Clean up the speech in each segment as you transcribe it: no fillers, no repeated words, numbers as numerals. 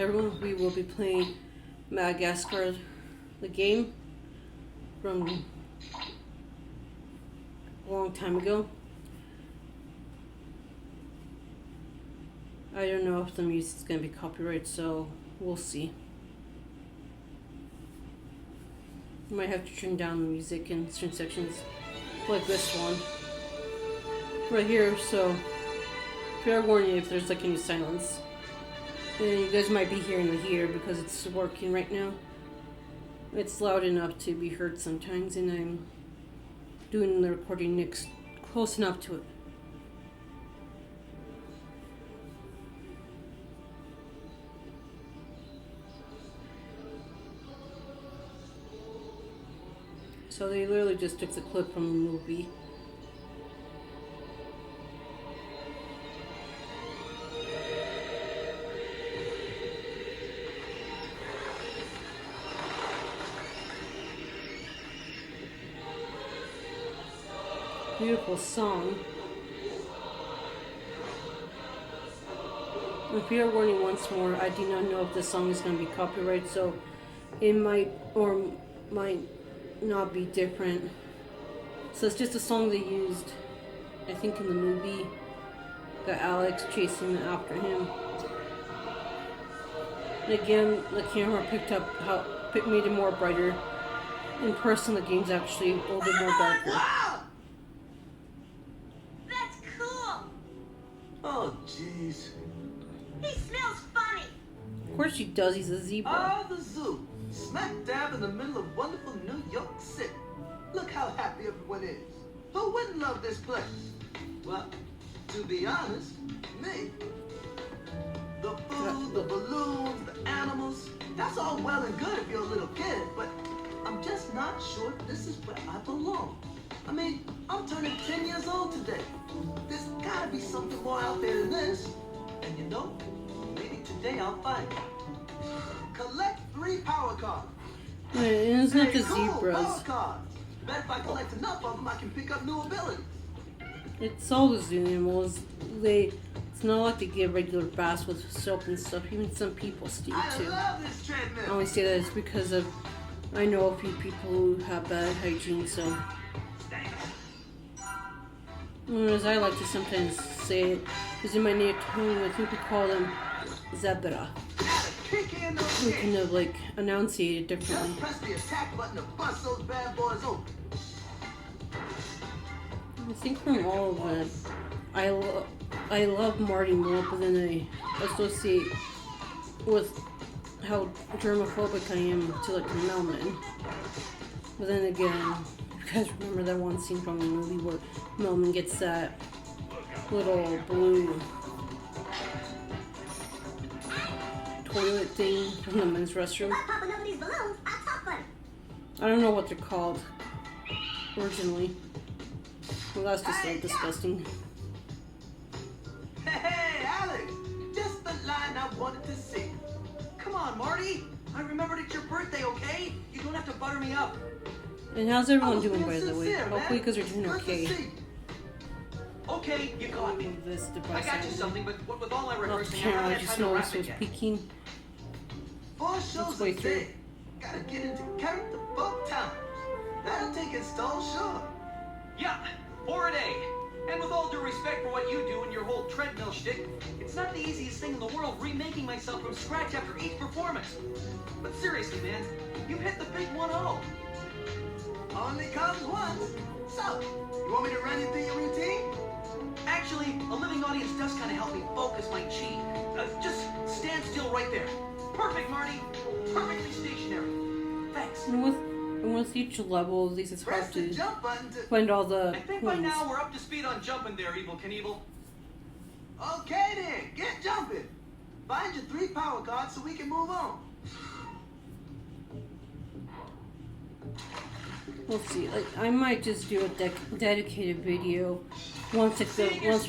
everyone. We will be playing Madagascar, the game from a long time ago. I don't know if the music's going to be copyrighted, so we'll see. I might have to turn down the music in certain sections, like this one right here. So fair warning if there's like any silence. And you guys might be hearing the heater because it's working right now. It's loud enough to be heard sometimes, and I'm doing the recording next close enough to it. So they literally just took the clip from the movie. Beautiful song. And fair warning once more, I do not know if this song is going to be copyrighted, so it might or might not be different. So it's just a song they used, I think, in the movie. Got Alex chasing after him. And again, the camera picked up how it made it more brighter. In person, the game's actually a little bit more darker. That's cool. Oh, jeez. He smells funny. Of course he does. He's a zebra. Ah, the zoo. Smack dab in the middle of wonderful New York City. Look how happy everyone is. Who wouldn't love this place? Well, to be honest, me. The food, the balloons, the animals, that's all well and good if you're a little kid, but I'm just not sure this is where I belong. I mean, I'm turning 10 years old today. There's gotta be something more out there than this. And you know, maybe today I'll find it. Collect 3 power cards. Isn't it the Cool, zebras? power cards. Bet if I collect enough of them, I can pick up new abilities. It's all the zoo animals. It's not like they give regular baths with soap and stuff. Even some people steal I too. love this I treadmill. only say that is because of I know a few people who have bad hygiene. So, as I like to sometimes say it, because in my native tongue, I think we call them zebra. Kick in those We kicks. kind of like enunciate it Just differently. press the attack button to bust those bad boys open. I think from all of it, I love Marty more, but then I associate with how germophobic I am to like Melman. But then again, you guys remember that one scene from the movie where Melman gets that little blue toilet thing from the men's restroom. Stop popping over these balloons. I'll talk for him. I don't know what they're called originally. Well, that's just so disgusting. Hey, Alex! Just the line I wanted to see. Come on, Marty. I remembered it's your birthday, okay? You don't have to butter me up. And how's I everyone was doing, being by the way? sincere, man. Hopefully, because they're doing Good to okay. see you. Okay, you got me. Move this I device got you out. something, but what with all my Off rehearsing, I camera, haven't I had just time to noticed wrap it it was yet. peeking. 4 shows way a through. day. Gotta get into character both times. That'll take its toll, sure. Yeah, 4 a day. And with all due respect for what you do and your whole treadmill shtick, it's not the easiest thing in the world remaking myself from scratch after each performance. But seriously, man, you've hit the big 1-0. Only comes once. So, you want me to run you through your routine? Actually, a living audience does kind of help me focus my chi. Just stand still right there. Perfect, Marty. Perfectly stationary. Thanks. And with each level, at least it's hard Press the to jump button to... find all the I think by coins. now we're up to speed on jumping there, Evil Knievel. Okay then, get jumping. Find your 3 power cards so we can move on. We'll see. Like, I might just do a dedicated video once we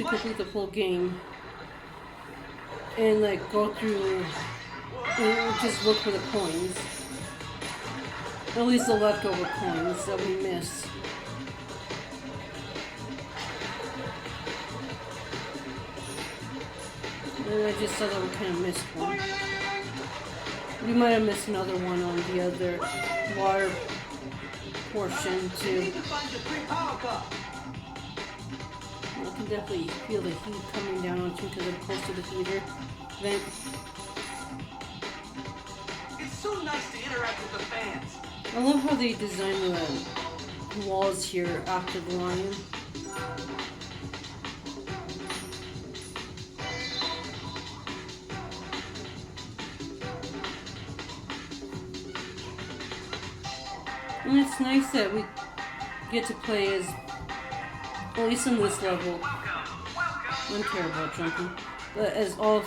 complete the full game, and like go through and just look for the coins. At least the leftover coins that we missed. And I just thought that we kind of missed one. You might have missed another one on the other water portion You too. need to find your free power car. I can definitely feel the heat coming down on you because I'm close to the heater vent. It's so nice to interact with the fans. I love how they design the walls here after the lion. And it's nice that we get to play as, at least in this level, I'm terrible at jumping, but as all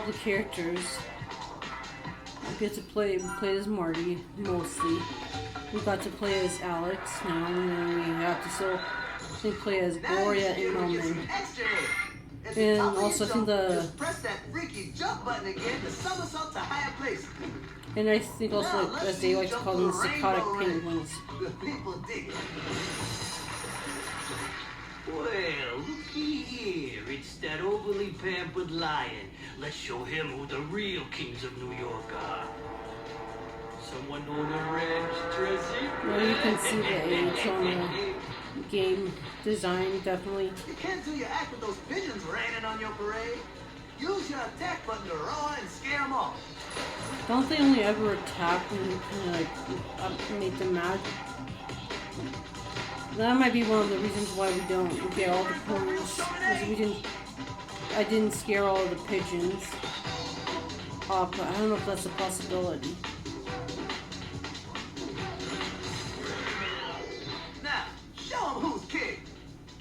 the characters. We get to play as Marty, mostly. We got to play as Alex now, and then we have to still play as Now Gloria you and should be able to get Melman. some extra air. As the And top of your also I think jump, the- just press that freaky jump button again to somersault to higher places. And I think also, Now, like, let's as see they you like to jump call them, the through a psychotic rainbow ring. penguins. The people dig it. Well, looky here. It's that overly pampered lion. Let's show him who the real kings of New York are. Someone know the ranch, Tracy? Well, you can see the age on the game design, definitely. You can't do your act with those pigeons raining on your parade. Use your attack button to roar and scare them off. Don't they only ever attack when you kind of like make them mad? That might be one of the reasons why we don't get all the points. Because I didn't scare all of the pigeons off, but I don't know if that's a possibility. Now, show them who's king.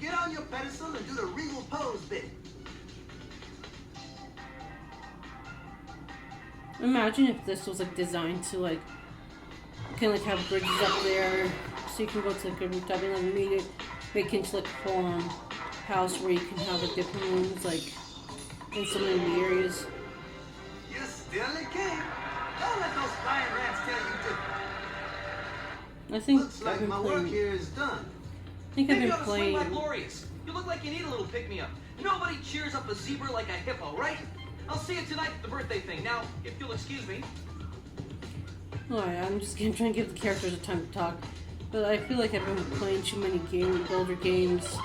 Get on your pedestal and do the regal pose bit. Imagine if this was like designed to like kind of like have bridges up there, so you can go to like a rooftop and like make it into like a full-on house where you can have like different rooms like in some of the areas. You're still a king. Don't let those flying rats tell you to. I think Looks I've like been my work playing. here is done. I think I've Maybe you been ought to swing by playing. Glorious. You look like you need a little pick-me-up. Nobody cheers up a zebra like a hippo, right? I'll see you tonight at the birthday thing. Now, if you'll excuse me. Alright, I'm just trying to give the characters a time to talk. But I feel like I've been playing too many builder games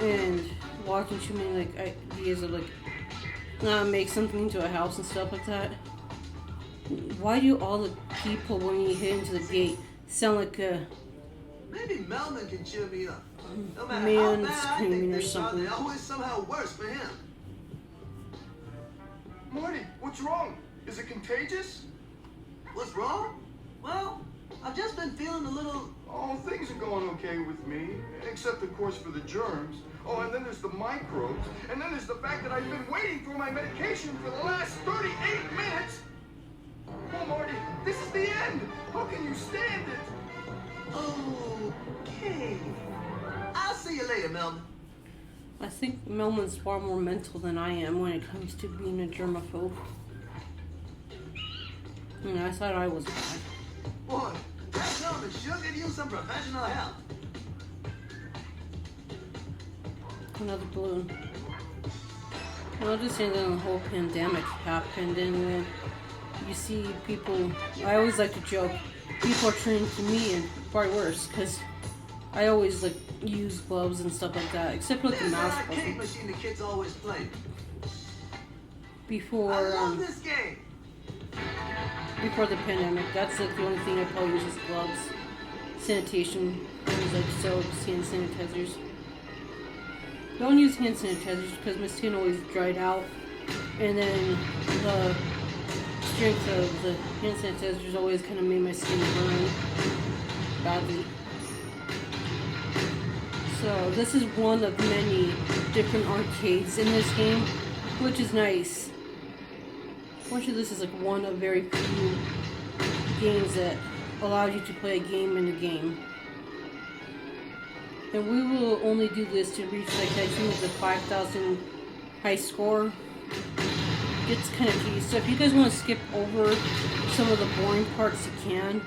and watching too many like ideas of like make something into a house and stuff like that. Why do all the people when you hit into the gate sound like a Maybe Melman can cheer me up. No matter man how bad I screaming think or things are, something? they're always somehow worse for him. Marty, what's wrong? Is it contagious? What's wrong? Well, I've just been feeling a little. Oh, things are going okay with me, except of course for the germs. Oh, and then there's the microbes, and then there's the fact that I've been waiting for my medication for the last 38 minutes. Oh, Marty, this is the end. How can you stand it? Okay. I'll see you later, Melman. I think Melman's far more mental than I am when it comes to being a germaphobe. I thought I was bad. Boy, that Melman sure could use some professional help. Another balloon. Well, just saying that the whole pandemic happened, and then you see people. I always like to joke. People are turning to me, and far worse, because I always like use gloves and stuff like that, except for like the This mouse arcade button. machine the kids always play. Before I love this game. before the pandemic, that's like the only thing I probably use is gloves, sanitation, things like soaps, hand sanitizers. Don't use hand sanitizers because my skin always dried out, and then the strength of the hand sanitizers always kind of made my skin burn badly. So this is one of many different arcades in this game, which is nice. Fortunately, this is like one of very few games that allows you to play a game in a game. And we will only do this to reach like I think the 5,000 high score. It's kind of tedious. So if you guys want to skip over some of the boring parts, you can.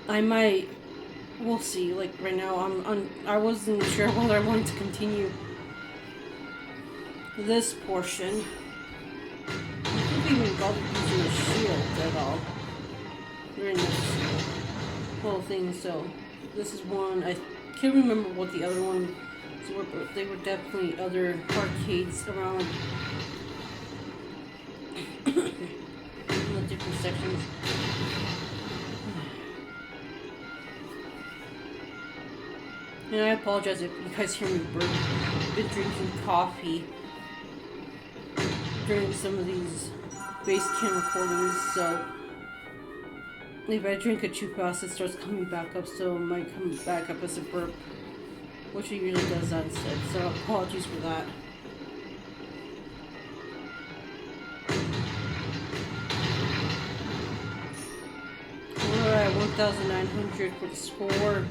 I might. We'll see. Like right now, I wasn't sure whether I wanted to continue this portion. I don't think even bothered using a shield at all during this whole thing, so this is one. I can't remember what the other ones were, but they were definitely other arcades around in the different sections. And I apologize if you guys hear me burp. I've been drinking coffee during some of these base cam recordings, so if I drink it too fast, it starts coming back up, so it might come back up as a burp, which it usually does that instead, so apologies for that. We're at 1,900 for the score.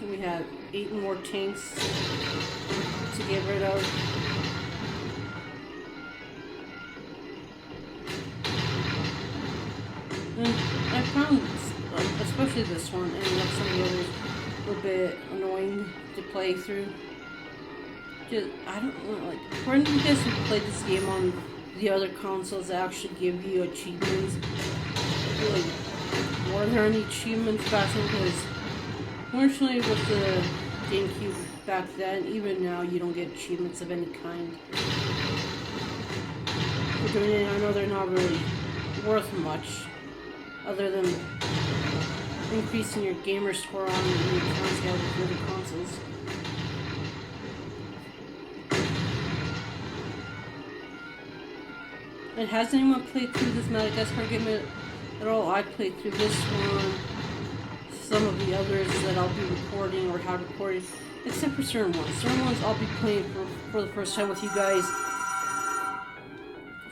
And we have 8 more tanks to get rid of. And I found, especially this one, and like some of the others, a little bit annoying to play through. Just, I don't know, like, for any of you guys who played this game on the other consoles that actually give you achievements, like, were there any achievements back then? Because, unfortunately, with the GameCube back then, even now, you don't get achievements of any kind. For doing it, I know they're not really worth much, other than increasing your gamer score on the accounts you have with other consoles. And has anyone played through this Madagascar game at all? I played through this one, some of the others that I'll be recording or have recorded, except for certain ones. Certain ones I'll be playing for the first time with you guys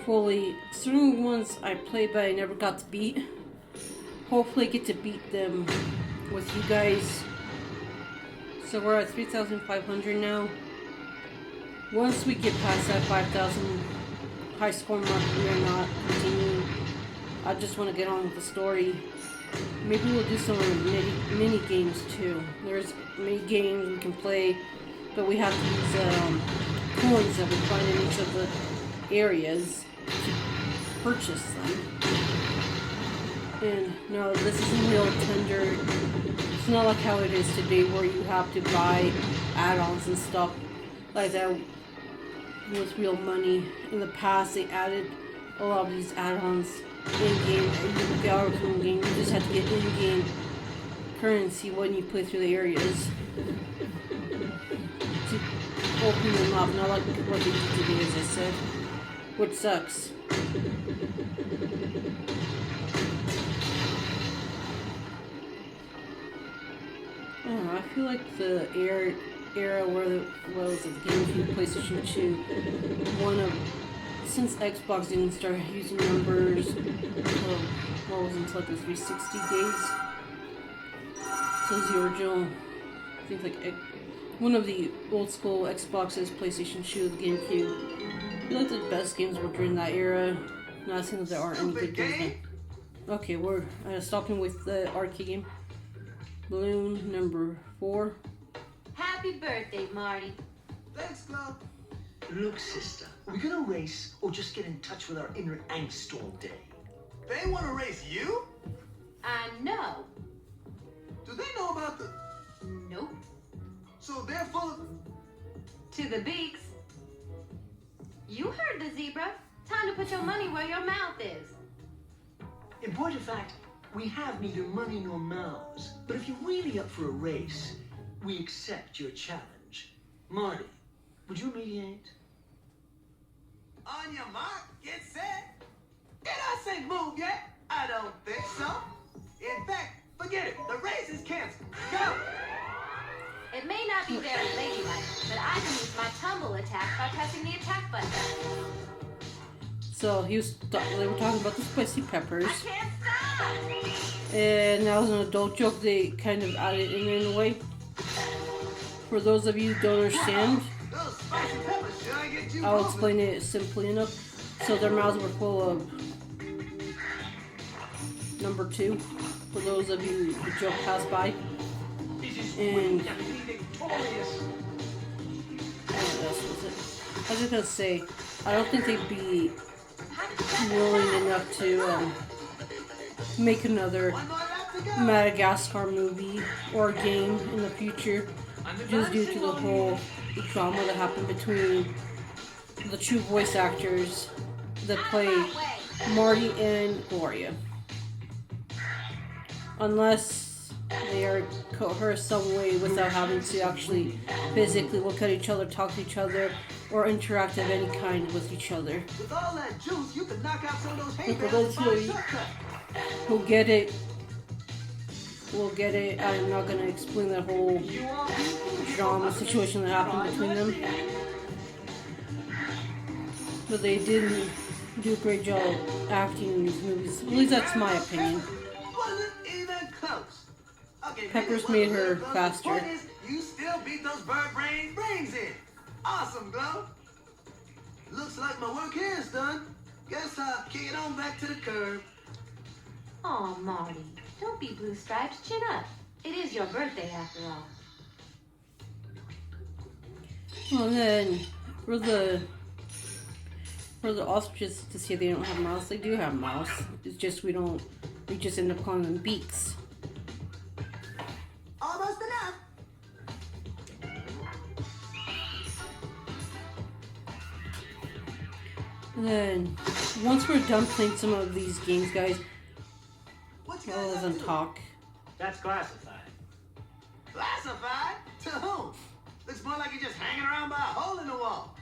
fully. Certain ones I played but I never got to beat. Hopefully I get to beat them with you guys. So we're at 3,500 now. Once we get past that 5,000 high score mark, we are not continuing. I just want to get on with the story. Maybe we'll do some mini games too. There's mini games we can play, but we have to use coins that we find in each of the areas to purchase them. And no, this isn't real tender. It's not like how it is today where you have to buy add-ons and stuff like that with real money. In the past, they added a lot of these add-ons in-game, and you get out of the game. You just have to get in-game currency when you play through the areas to open them up. Not like what they do today, as I said, which sucks. I don't know, I feel like the era where the was the GameCube, PlayStation 2, since Xbox didn't start using numbers, what was until like the 360 days. So the original, I think like one of the old school Xboxes, PlayStation 2, the GameCube. I feel like the best games were during that era. Not saying that there aren't any good games now. Okay, we're stopping with the arcade game. Balloon number 4. Happy birthday, Marty. Thanks, Flo. Look, sister, are we gonna race or just get in touch with our inner angst all day? They want to race you? I know. Do they know about the... Nope. So they're full of... To the beaks. You heard the zebra. Time to put your money where your mouth is. In point of fact, we have neither money nor mouths. But if you're really up for a race, we accept your challenge. Marty, would you mediate? On your mark, get set. Did I say move yet? I don't think so. In fact, forget it. The race is canceled. Go! It may not be very ladylike, but I can use my tumble attack by pressing the attack button. So they were talking about the spicy peppers. I can't stop! And that was an adult joke. They kind of added in a way. For those of you who don't understand, Those spicy peppers sure get you I'll moving. explain it simply enough. So their mouths were full of number 2. For those of you who the joke passed by. And else was it? I was just gonna say, I don't think they'd be willing enough to make another One more lap to go. Madagascar movie or game in the future, just due to the whole drama that happened between the two voice actors that play Marty and Gloria. Unless they are coerced some way without having to actually physically look at each other, talk to each other, or interact of any kind with each other. With all that juice, you could knock out some of those hay Look, for bales those with a who shortcut. will get it, will get it. I'm not gonna explain the whole drama situation that happened between them. But they didn't do a great job acting in these movies. At least that's my opinion. Wasn't even close. Okay, Peppers maybe it made her wasn't close. faster. The point is, you still beat those bird brains in. Awesome, Glow. Looks like my work here is done. Guess I'll kick it on back to the curb. Aw, Marty. Don't be blue stripes. Chin up. It is your birthday after all. Well, and then for the ostriches to say they don't have mouths, they do have mouths. It's just we just end up calling them beaks. Almost enough. And then once we're done playing some of these games, guys, What you I'll guys let up them to? talk. That's classified. Classified? To whom? Looks more like you're just hanging around by a hole in the wall.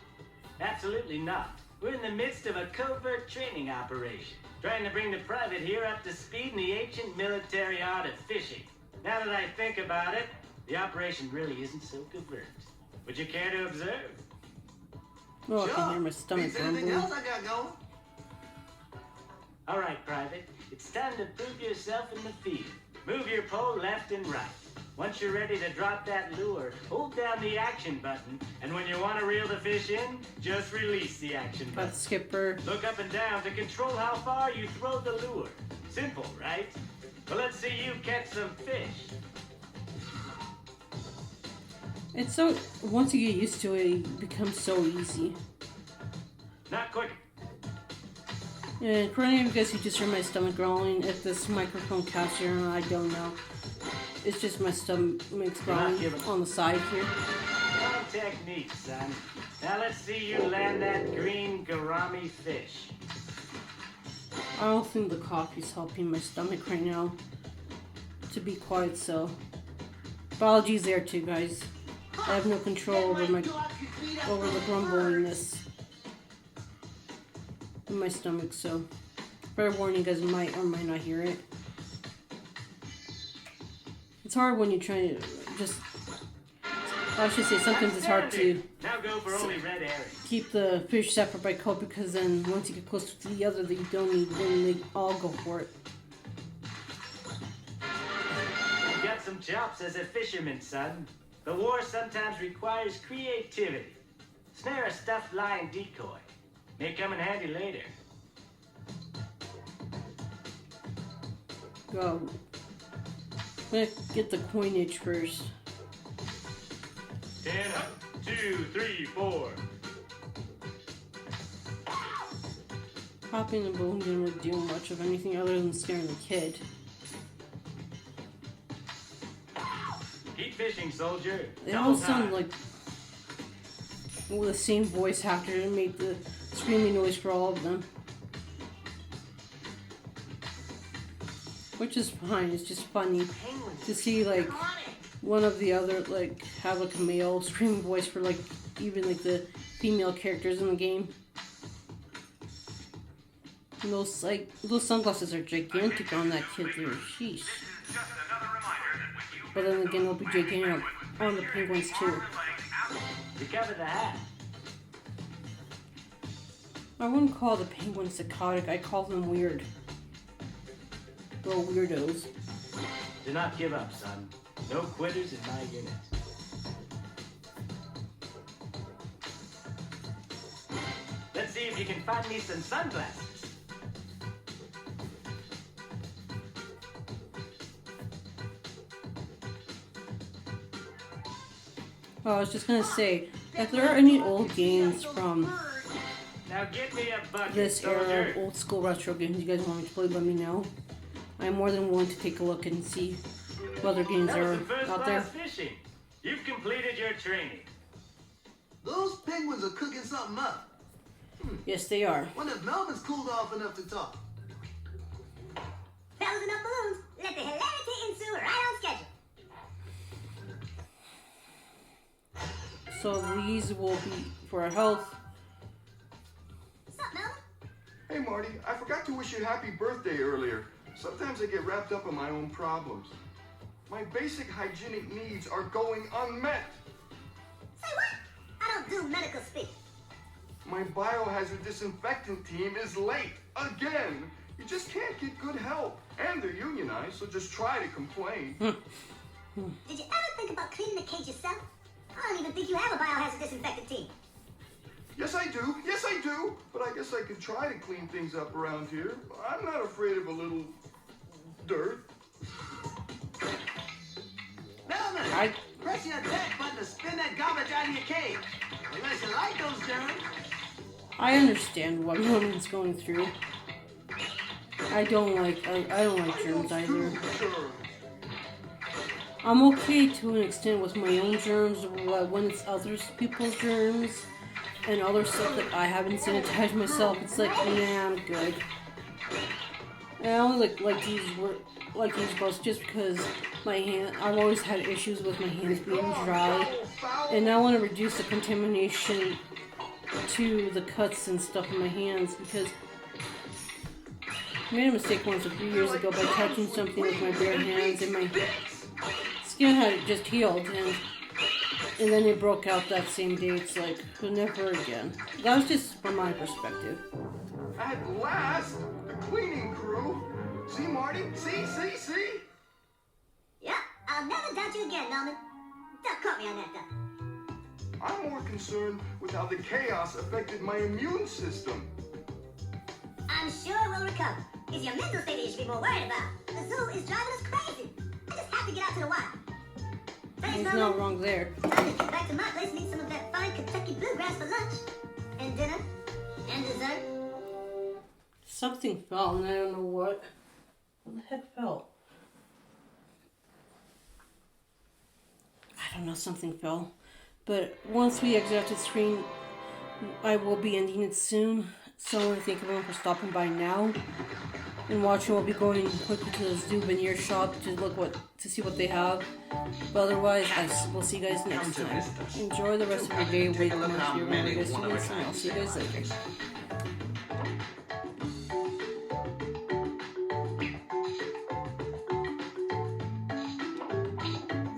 Absolutely not. We're in the midst of a covert training operation, trying to bring the private here up to speed in the ancient military art of fishing. Now that I think about it, the operation really isn't so covert. Would you care to observe? Oh, I can hear my stomach Beats anything grumbling. else I got going. All right, Private. It's time to prove yourself in the field. Move your pole left and right. Once you're ready to drop that lure, hold down the action button, and when you want to reel the fish in, just release the action button. But Skipper, Look up and down to control how far you throw the lure. Simple, right? Well, let's see you catch some fish. it's so, once you get used to it, it becomes so easy. Not quick. And for any of you guys who just heard my stomach growling, if this microphone captures or not, I don't know. It's just my stomach's growling on the side here. Wrong technique, son. Now let's see you land that green gourami fish. I don't think the coffee's helping my stomach right now to be quiet, so apologies there too, guys. I have no control over the grumblingness in my stomach, so fair warning, you guys might or might not hear it. It's hard when you're trying to just, I should say, sometimes it's hard to Now go for only red herrings. keep the fish separate by coat, because then once you get close to the other that you don't need, then they all go for it. You've got some chops as a fisherman, son. The war sometimes requires creativity. Snare a stuffed lion decoy. May come in handy later. Go. I'm gonna get the coinage first. 10 up, 2, 3, 4. Popping the balloon didn't really do much of anything other than scaring the kid. Keep fishing, soldier. They Double all time. sound like the same voice actor and made the screaming noise for all of them. Which is fine, it's just funny to see like one of the other like have like a male screaming voice for like even like the female characters in the game. And those sunglasses are gigantic on that kid there, sheesh. But then again, they'll be gigantic on the penguins too. Recover the hat. I wouldn't call the penguins psychotic, I call them weird. Little weirdos. Do not give up, son. No quitters in my unit. Let's see if you can find me some sunglasses. Oh, I was just gonna say, If there are any old games from Now get me a bucket, this era soldier. of old school retro games you guys want me to play, let me know. I'm more than willing to take a look and see what other games That was are some first out there. class fishing. You've completed your training. Those penguins are cooking something up. Yes, they are. Wonder if Melvin's cooled off enough to talk. Fellas enough balloons. Let the hilarity ensue right on schedule. So these will be for our health. What's up, Melvin? Hey, Marty, I forgot to wish you happy birthday earlier. Sometimes I get wrapped up in my own problems. My basic hygienic needs are going unmet. Say what? I don't do medical speak. My biohazard disinfectant team is late again. You just can't get good help. And they're unionized, so just try to complain. Did you ever think about cleaning the cage yourself? I don't even think you have a biohazard disinfectant team. Yes, I do. Yes, I do. But I guess I could try to clean things up around here. I'm not afraid of a little dirt. Melvin, press your attack button to spin that garbage out of your cage. Unless you like those germs. I understand what Roman's going through. I don't like germs either. Sure. I'm okay to an extent with my own germs, but when it's other people's germs and other stuff that I haven't sanitized myself, it's like, nah, I'm good. And I only like these books just because I've always had issues with my hands being dry, and I want to reduce the contamination to the cuts and stuff in my hands because I made a mistake once a few years ago by touching something with my bare hands and my skin had just healed and then it broke out that same day. It's like, never again. That was just from my perspective. At last, the cleaning crew. See, Marty? See? Yep, I'll never doubt you again, Melvin. Don't quote me on that, though. I'm more concerned with how the chaos affected my immune system. I'm sure we'll recover. It's your mental state that you should be more worried about. The zoo is driving us crazy. I just have to get out to the wild. Thanks, He's Melvin. not wrong there. Time to get back to my place and eat some of that fine Kentucky bluegrass for lunch. And dinner. And dessert. Something fell and I don't know what. What the heck fell? I don't know, something fell. But once we exit out the screen, I will be ending it soon. So I want to thank everyone for stopping by now and watching. We'll be going quickly to the souvenir shop to see what they have. But otherwise, we'll see you guys next time. Enjoy the rest of your day. Wait for my videos, and I'll see you guys later.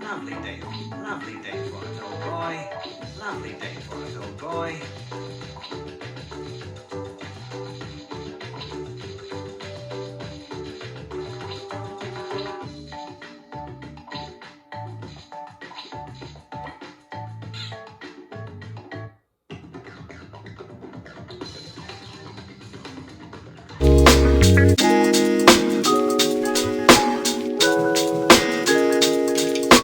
Lovely day for us, old boy. Lovely day for us, old boy.